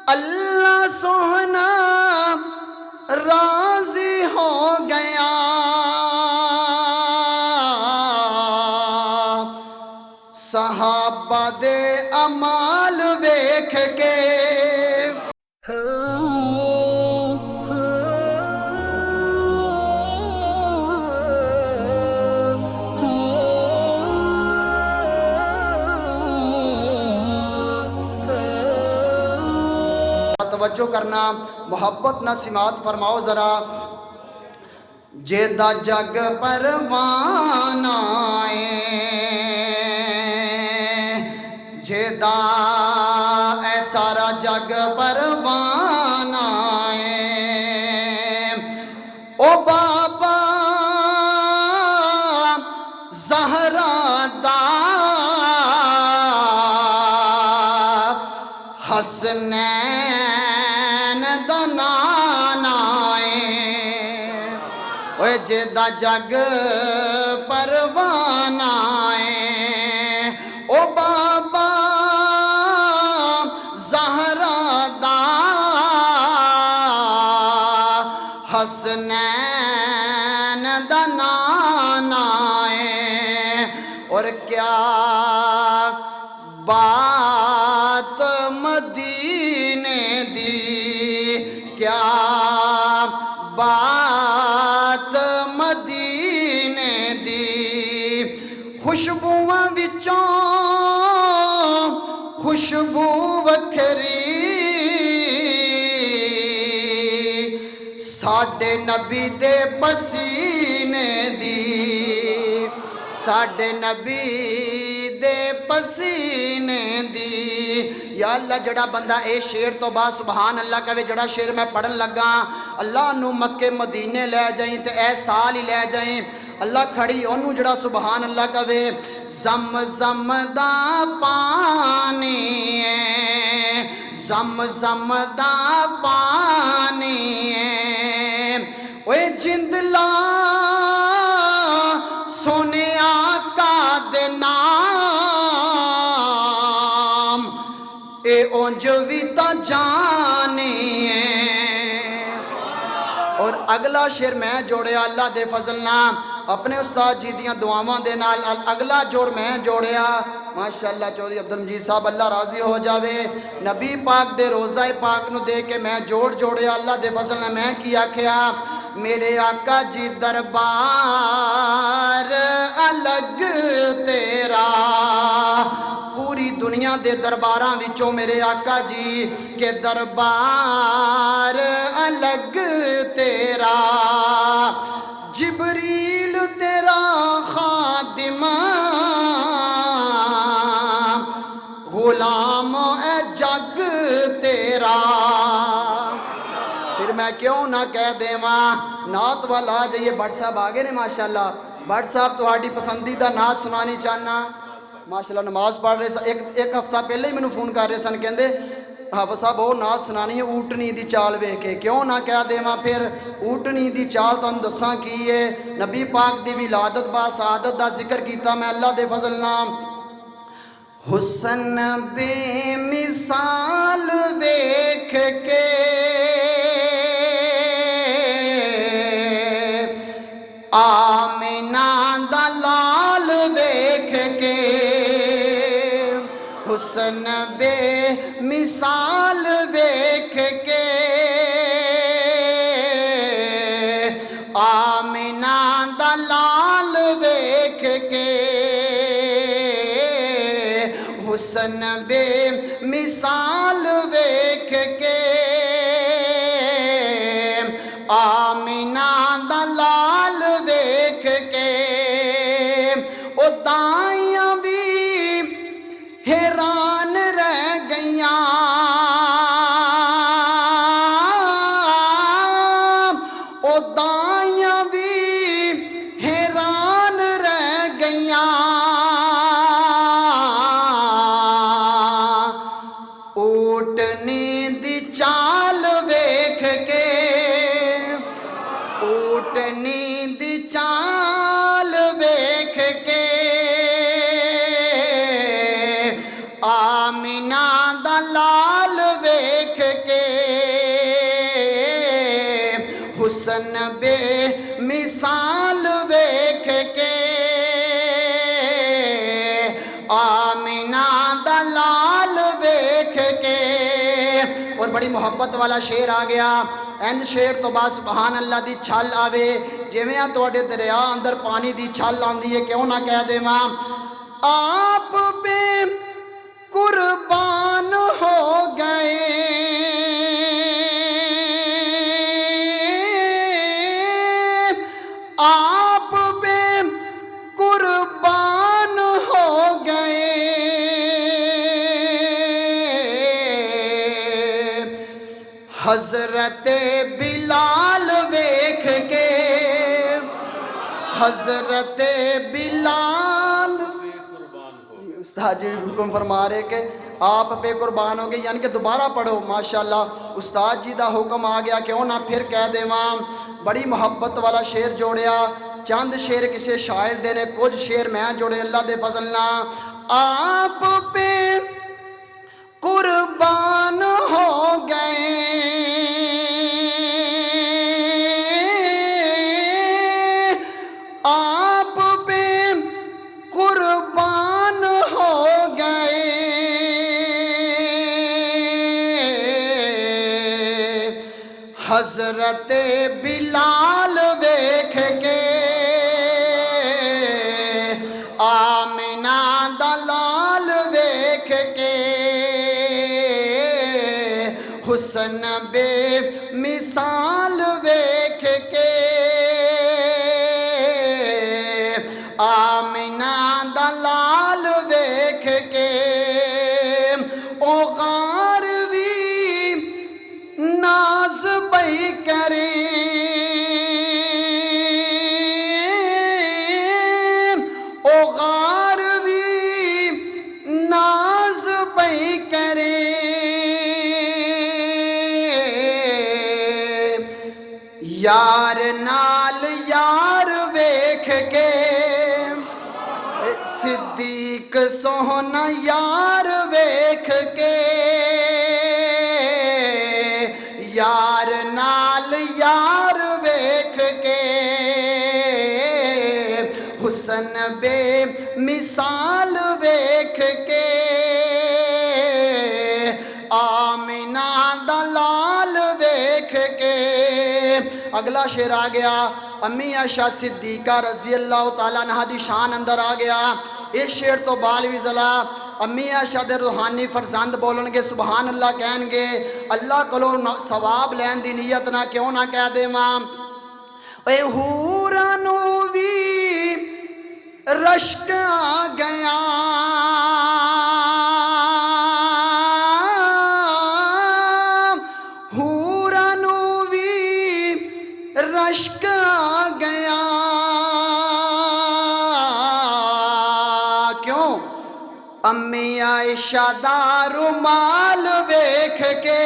اللہ سوہنا راضی ہو گیا، صحابہ دے امال ویکھ کے۔ توجہ کرنا، محبت نہ سماعت فرماؤ ذرا۔ جیدہ جگ پروانہ ہے، جیدہ اے سارا جگ پروانہ ہے، او بابا زہرا دا حسنین دا نانا ہے، اوہ جیدہ جگ پروانہ ہے، او بابا زہرا دا حسنین دا نانا ہے۔ اور کیا بات مدینے دی، کیا بات مدینے دی، خوشبوواں وچوں خوشبو وکھری، ساڈے نبی دے پسینے دی، ساڈے نبی دے پسینے دی۔ یا اللہ جڑا بندہ اے شعر تو بعد سبحان اللہ کہے، جڑا شعر میں پڑھن لگا اللہ نو مکے مدینے لے جائیں تے اے سال ہی لے جائیں، اللہ کھڑی انہوں جڑا سبحان اللہ کہے۔ زم زم دا پانی ہے، زم زم دا پانی ہے، اوے جندلا سونے آقا دے نام، اے اونج وی تا جانے ہیں۔ اور اگلا شعر میں جوڑیا اللہ دے فضل نام اپنے استاد جی دیاں دعاواں دے نال، اگلا جوڑ میں جوڑیا ماشاءاللہ چودھری عبدالمجید صاحب اللہ راضی ہو جاوے، نبی پاک دے روزہ پاک نو دے کے میں جوڑیا اللہ دے فضل نال۔ میں کی آکھیا میرے آقا جی دربار الگ تیرا، پوری دنیا دے درباراں وچوں میرے آقا جی کے دربار الگ تیرا، جبریل تیرا خادم غلام اے جگ تیرا۔ پھر میں کیوں نہ کہہ دیواں نعت والا آ جائیے، بٹ صاحب آگے نے ماشاءاللہ، بٹ صاحب تہاڈی پسندیدہ نعت سنانی چاہنا ماشاءاللہ، نماز پڑھ رہے سن، ایک ہفتہ پہلے ہی مینوں فون کر رہے سن، کہندے حافظ صاحب وہ نعت سنانی ہے اوٹنی دی چال ویکھ کے، کیوں نہ کہہ دیواں پھر اوٹنی دی چال تانوں دساں کی ہے۔ نبی پاک دی ولادت با سعادت دا ذکر کیتا میں اللہ دے فضل نام، حسن بے مثال ویکھ کے آمینہ دا لال ویکھ کے، حسن بے مثال ویکھ کے آمینہ دا لال ویکھ کے، حسن بے مثال ویکھ کے آمینہ دا لال ویکھ کے، او دائیاں بھی حیران رہ گئیاں، او دائیاں بھی حیران رہ گئیاں، اوٹنی دی چال ویکھ کے، اوٹنی دی چال ویکھ کے آمینہ دا لال ویکھ حسن بے مثال ویکھ کے آمینہ دا لال ویکھ کے. اور بڑی محبت والا شعر آ گیا. این شعر تو بعد سبحان اللہ دی چھل آوے جویں تواڈے دریا اندر پانی دی چھل آندی ہے کیوں نہ کہہ دیواں آپ پہ قربان ہو گئے آپ پہ قربان ہو گئے حضرت بلال ویکھ کے حضرت بلال استاد جی حکم فرما رہے کہ آپ پہ قربان ہو گئے یعنی کہ دوبارہ پڑھو ماشاءاللہ استاد جی دا حکم آ گیا کیوں نہ پھر کہہ دیواں. بڑی محبت والا شعر جوڑیا چند شعر کسی شاعر دے نے کچھ شعر میں جوڑے اللہ دے فضل نال. آپ پہ قربان ہو گئے آپ پہ قربان ہو گئے حضرت بلال ویکھ کے آمینہ دا لال ویکھ کے حسن بے مثال ویکھ کے آمینہ دا لال ویکھ کے او غار وی ناز پئی کریں او غار وی ناز پئی کریں یار نال یار ویکھ کے صدیق سوہنا یار ویکھ کے یار نال یار ویکھ کے حسن بے مثال ویکھ کے آمینہ دا لال ویکھ کے. اگلا شعر آ گیا امی عائشہ صدیقہ رضی اللہ تعالیٰ عنہ دی شان اندر آ گیا. اس شعر تو بالوی ضلع امی عائشہ دے روحانی فرزند بولن گے سبحان اللہ کہن گے اللہ کولوں ثواب لین دی نیت نہ کیوں نہ کہہ دیواں اے حوراں نو وی رشک آ گیا حوراں نو وی رشک آ گیا کیوں امی عائشہ دا رومال ویکھ کے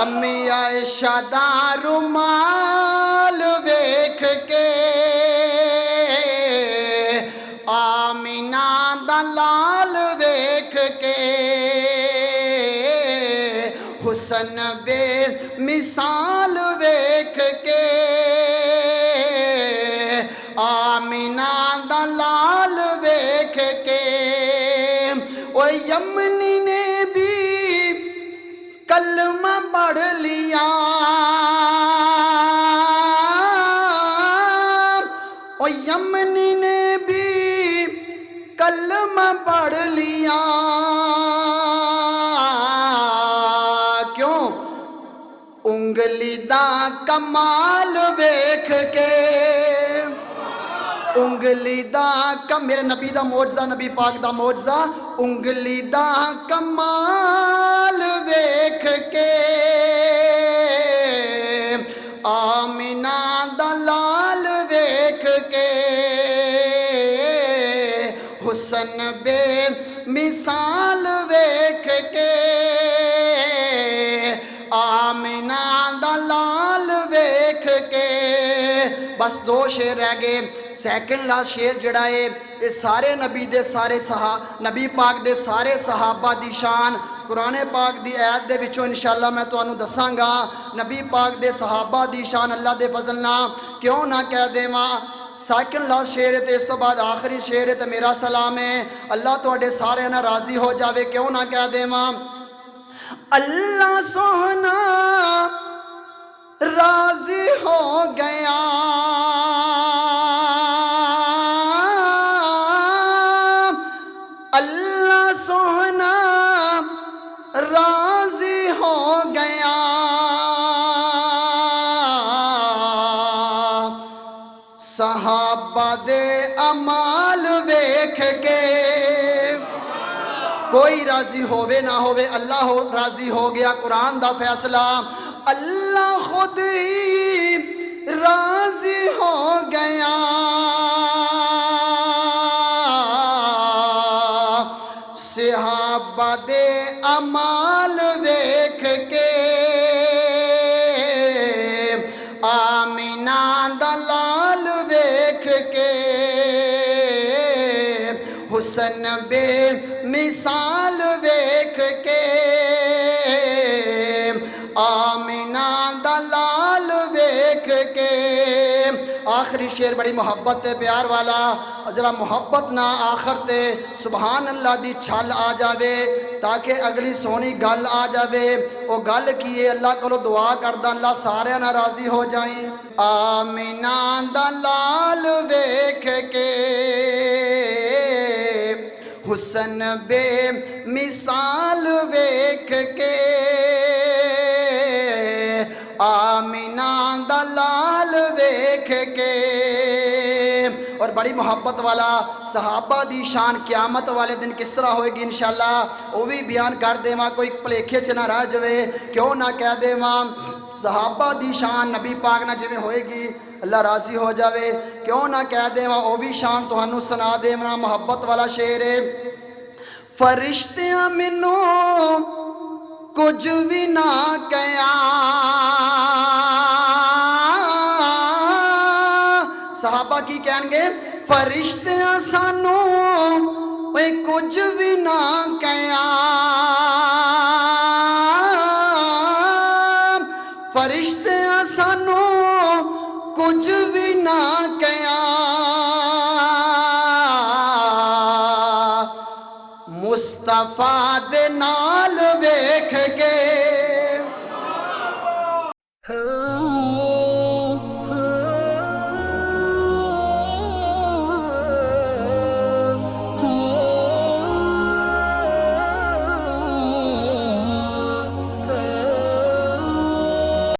امی عائشہ دا رومال ویکھ کے آمینہ دا لال ویکھ کے حسن بے مثال ویکھ کے آمینہ دا لال ویکھ کے او یمنی نے بھی کلمہ پڑھ لیا او یمنی نے بھی کلمہ پڑھ لیا کیوں انگلی دا کمال ویکھ کے انگلی دا میرے نبی دا معجزہ نبی پاک دا معجزہ انگلی دا کمال ویکھ کے آمینہ دا لال ویکھ کے حسن بے مثال ویکھ کے آمینہ دا لال ویکھ کے. بس دو شعر رہ گئے. سیکنڈ لاسٹ شعر جڑا ہے یہ سارے نبی دے سارے نبی پاک دے سارے صحابہ دی شان قرآن پاک دی آیت دے وچوں انشاءاللہ میں تانوں دساں گا نبی پاک دے صحابہ دی شان اللہ دے فضل نال کیوں نہ کہہ دیواں سیکنڈ لاسٹ شعر ہے تے اس تو بعد آخری شعر ہے تے میرا سلام ہے اللہ تواڈے سارے نال راضی ہو جاوے کیوں نہ کہہ دیواں اللہ سوہنا راضی ہو گیا اللہ سوہنا راضی ہو گیا صحابہ دے اعمال ویکھ کے کوئی راضی ہووے نہ ہووے اللہ راضی ہو گیا قرآن دا فیصلہ اللہ خود ہی راضی ہو گیا صحابہ دے اعمال ویکھ کے آمینہ دا لال ویکھ کے حسن بے مثال ویکھ کے آمینہ دا لال ویکھ کے آخری شعر بڑی محبت تے پیار والا ذرا محبت نہ آخر تے سبحان اللہ دی چھل آ جاوے تاکہ اگلی سونی گل آ جاوے وہ گل کیے اللہ کو دعا کردہ اللہ سارے نہ راضی ہو جائیں آمینہ دا لال ویکھ کے حسن بے مثال ویکھ کے آمینہ دا لال ویکھ کے اور بڑی محبت والا صحابہ دی شان قیامت والے دن کس طرح ہوئے گی انشاءاللہ وہ بھی بیان کر دیواں کوئی پلیکھے چ نہ رہ جوے کیوں نہ کہہ دیواں صحابہ دی شان نبی پاک نہ جویں ہوئے گی اللہ راضی ہو جاوے کیوں نہ کہہ دیواں وہ بھی شان تہانوں سنا دیواں محبت والا شعر ہے فرشتیاں مینوں کچھ بھی نہ کیا صحابہ کی کہیں گے فرشتیاں سانوں کچھ بھی نہ کیا فرشتیاں سانوں کچھ بھی نہ کیا مصطفیٰ دے نال ویکھ کے